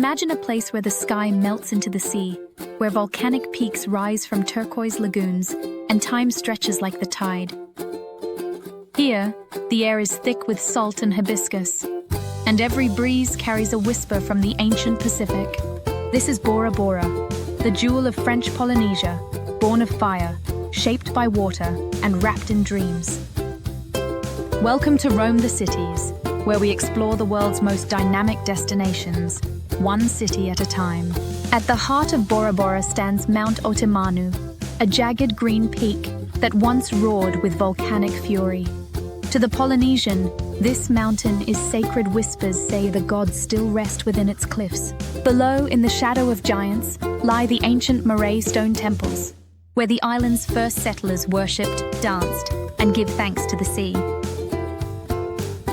Imagine a place where the sky melts into the sea, where volcanic peaks rise from turquoise lagoons, and time stretches like the tide. Here, the air is thick with salt and hibiscus, and every breeze carries a whisper from the ancient Pacific. This is Bora Bora, the jewel of French Polynesia, born of fire, shaped by water, and wrapped in dreams. Welcome to Roam the Cities, where we explore the world's most dynamic destinations, one city at a time. At the heart of Bora Bora stands Mount Otemanu, a jagged green peak that once roared with volcanic fury. To the Polynesian, this mountain is sacred. Whispers say the gods still rest within its cliffs. Below, in the shadow of giants, lie the ancient Moray stone temples, where the island's first settlers worshipped, danced, and give thanks to the sea.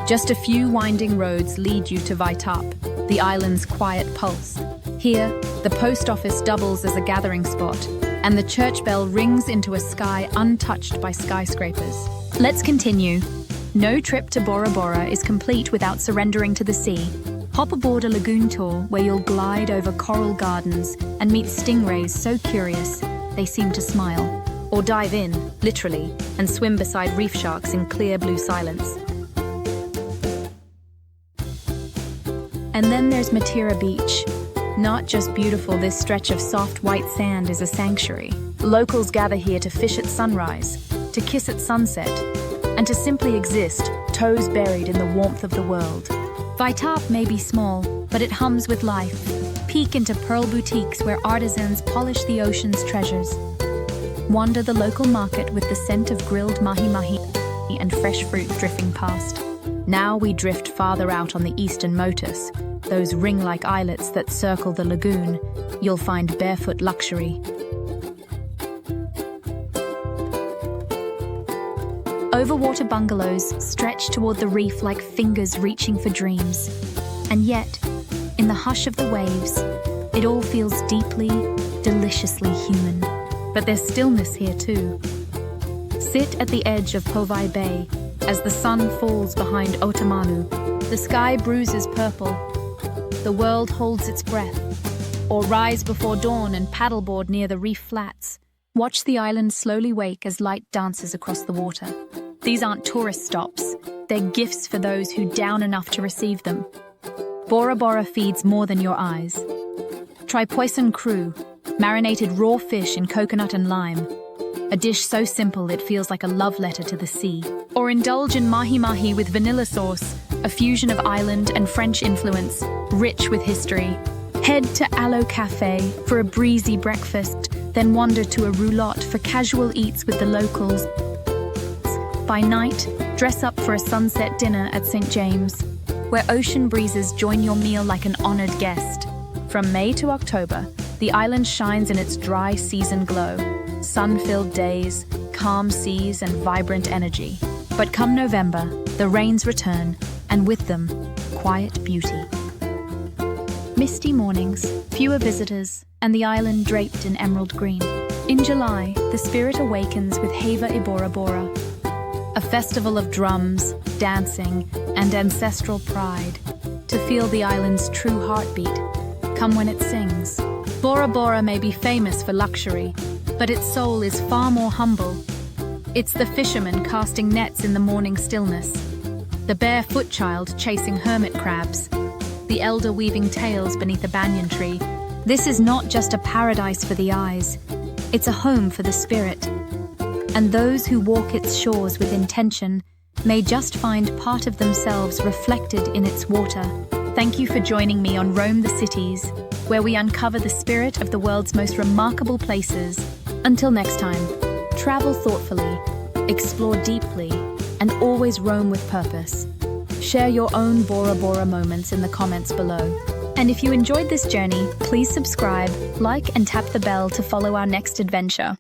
Just a few winding roads lead you to Vaitap, the island's quiet pulse. Here, the post office doubles as a gathering spot, and the church bell rings into a sky untouched by skyscrapers. Let's continue. No trip to Bora Bora is complete without surrendering to the sea. Hop aboard a lagoon tour where you'll glide over coral gardens and meet stingrays so curious they seem to smile. Or dive in, literally, and swim beside reef sharks in clear blue silence. And then there's Matira Beach. Not just beautiful, this stretch of soft white sand is a sanctuary. Locals gather here to fish at sunrise, to kiss at sunset, and to simply exist, toes buried in the warmth of the world. Vaitap may be small, but it hums with life. Peek into pearl boutiques where artisans polish the ocean's treasures. Wander the local market with the scent of grilled mahi-mahi and fresh fruit drifting past. Now we drift farther out on the eastern motus, those ring-like islets that circle the lagoon. You'll find barefoot luxury. Overwater bungalows stretch toward the reef like fingers reaching for dreams. And yet, in the hush of the waves, it all feels deeply, deliciously human. But there's stillness here too. Sit at the edge of Povai Bay as the sun falls behind Otemanu. The sky bruises purple. The world holds its breath. Or rise before dawn and paddleboard near the reef flats. Watch the island slowly wake as light dances across the water. These aren't tourist stops. They're gifts for those who down enough to receive them. Bora Bora feeds more than your eyes. Try poisson cru, marinated raw fish in coconut and lime. A dish so simple it feels like a love letter to the sea. Or indulge in mahi-mahi with vanilla sauce, a fusion of island and French influence, rich with history. Head to Aloe Cafe for a breezy breakfast, then wander to a roulotte for casual eats with the locals. By night, dress up for a sunset dinner at St. James, where ocean breezes join your meal like an honored guest. From May to October, the island shines in its dry season glow. Sun-filled days, calm seas, and vibrant energy. But come November, the rains return, and with them, quiet beauty. Misty mornings, fewer visitors, and the island draped in emerald green. In July, the spirit awakens with Heva i Bora Bora, a festival of drums, dancing, and ancestral pride. To feel the island's true heartbeat, come when it sings. Bora Bora may be famous for luxury, but its soul is far more humble. It's the fisherman casting nets in the morning stillness, the barefoot child chasing hermit crabs, the elder weaving tales beneath a banyan tree. This is not just a paradise for the eyes, it's a home for the spirit. And those who walk its shores with intention may just find part of themselves reflected in its water. Thank you for joining me on Roam the Cities, where we uncover the spirit of the world's most remarkable places. Until next time, travel thoughtfully, explore deeply, and always roam with purpose. Share your own Bora Bora moments in the comments below. And if you enjoyed this journey, please subscribe, like, and tap the bell to follow our next adventure.